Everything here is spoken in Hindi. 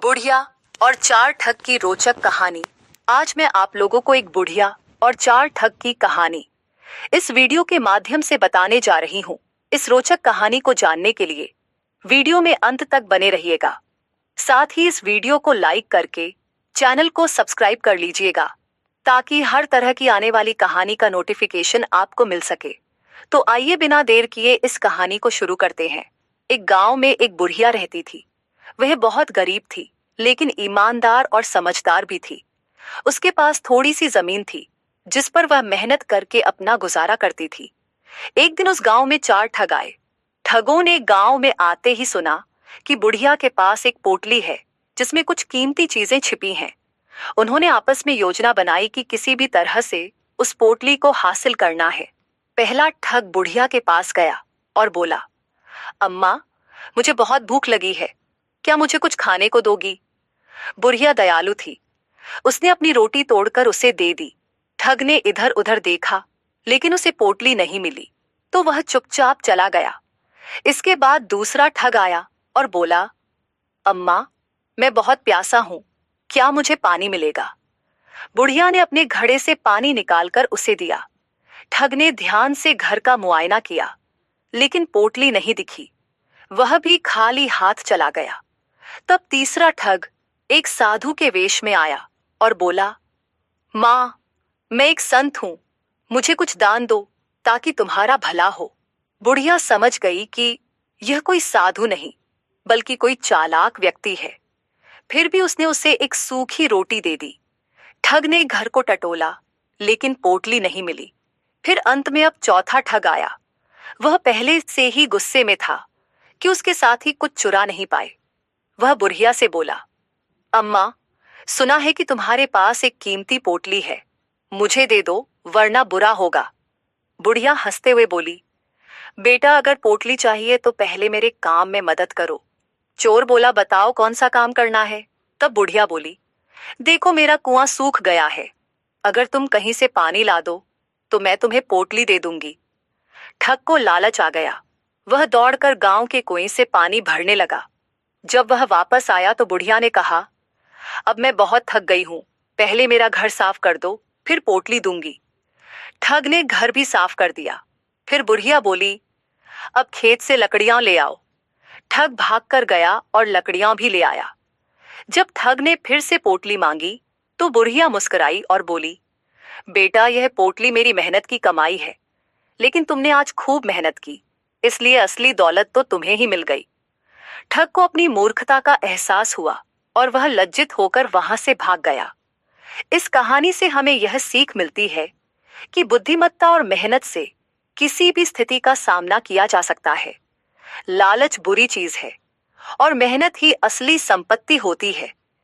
बुढ़िया और चार ठग की रोचक कहानी। आज मैं आप लोगों को एक बुढ़िया और चार ठग की कहानी इस वीडियो के माध्यम से बताने जा रही हूँ। इस रोचक कहानी को जानने के लिए वीडियो में अंत तक बने रहिएगा। साथ ही इस वीडियो को लाइक करके चैनल को सब्सक्राइब कर लीजिएगा ताकि हर तरह की आने वाली कहानी का नोटिफिकेशन आपको मिल सके। तो आइए बिना देर किए इस कहानी को शुरू करते हैं। एक गांव में एक बुढ़िया रहती थी। वह बहुत गरीब थी, लेकिन ईमानदार और समझदार भी थी। उसके पास थोड़ी सी जमीन थी जिस पर वह मेहनत करके अपना गुजारा करती थी। एक दिन उस गांव में चार ठग आए। ठगों ने गांव में आते ही सुना कि बुढ़िया के पास एक पोटली है जिसमें कुछ कीमती चीजें छिपी हैं। उन्होंने आपस में योजना बनाई कि किसी भी तरह से उस पोटली को हासिल करना है। पहला ठग बुढ़िया के पास गया और बोला, अम्मा, मुझे बहुत भूख लगी है, क्या मुझे कुछ खाने को दोगी? बुढ़िया दयालु थी। उसने अपनी रोटी तोड़कर उसे दे दी। ठग ने इधर उधर देखा, लेकिन उसे पोटली नहीं मिली, तो वह चुपचाप चला गया। इसके बाद दूसरा ठग आया और बोला, अम्मा, मैं बहुत प्यासा हूं, क्या मुझे पानी मिलेगा? बुढ़िया ने अपने घड़े से पानी निकालकर उसे दिया। ठग ने ध्यान से घर का मुआयना किया, लेकिन पोटली नहीं दिखी। वह भी खाली हाथ चला गया। तब तीसरा ठग एक साधु के वेश में आया और बोला, माँ, मैं एक संत हूं, मुझे कुछ दान दो ताकि तुम्हारा भला हो। बुढ़िया समझ गई कि यह कोई साधु नहीं बल्कि कोई चालाक व्यक्ति है। फिर भी उसने उसे एक सूखी रोटी दे दी। ठग ने घर को टटोला, लेकिन पोटली नहीं मिली। फिर अंत में अब चौथा ठग आया। वह पहले से ही गुस्से में था कि उसके साथी कुछ चुरा नहीं पाए। वह बुढ़िया से बोला, अम्मा, सुना है कि तुम्हारे पास एक कीमती पोटली है, मुझे दे दो वरना बुरा होगा। बुढ़िया हंसते हुए बोली, बेटा, अगर पोटली चाहिए तो पहले मेरे काम में मदद करो। चोर बोला, बताओ कौन सा काम करना है? तब बुढ़िया बोली, देखो, मेरा कुआं सूख गया है, अगर तुम कहीं से पानी ला दो तो मैं तुम्हें पोटली दे दूंगी। ठग को लालच आ गया। वह दौड़कर गांव के कुएं से पानी भरने लगा। जब वह वापस आया तो बुढ़िया ने कहा, अब मैं बहुत थक गई हूं, पहले मेरा घर साफ कर दो, फिर पोटली दूंगी। ठग ने घर भी साफ कर दिया। फिर बुढ़िया बोली, अब खेत से लकड़ियां ले आओ। ठग भागकर गया और लकड़ियां भी ले आया। जब ठग ने फिर से पोटली मांगी तो बुढ़िया मुस्कुराई और बोली, बेटा, यह पोटली मेरी मेहनत की कमाई है, लेकिन तुमने आज खूब मेहनत की, इसलिए असली दौलत तो तुम्हें ही मिल गई। ठग को अपनी मूर्खता का एहसास हुआ और वह लज्जित होकर वहां से भाग गया। इस कहानी से हमें यह सीख मिलती है कि बुद्धिमत्ता और मेहनत से किसी भी स्थिति का सामना किया जा सकता है। लालच बुरी चीज है और मेहनत ही असली संपत्ति होती है।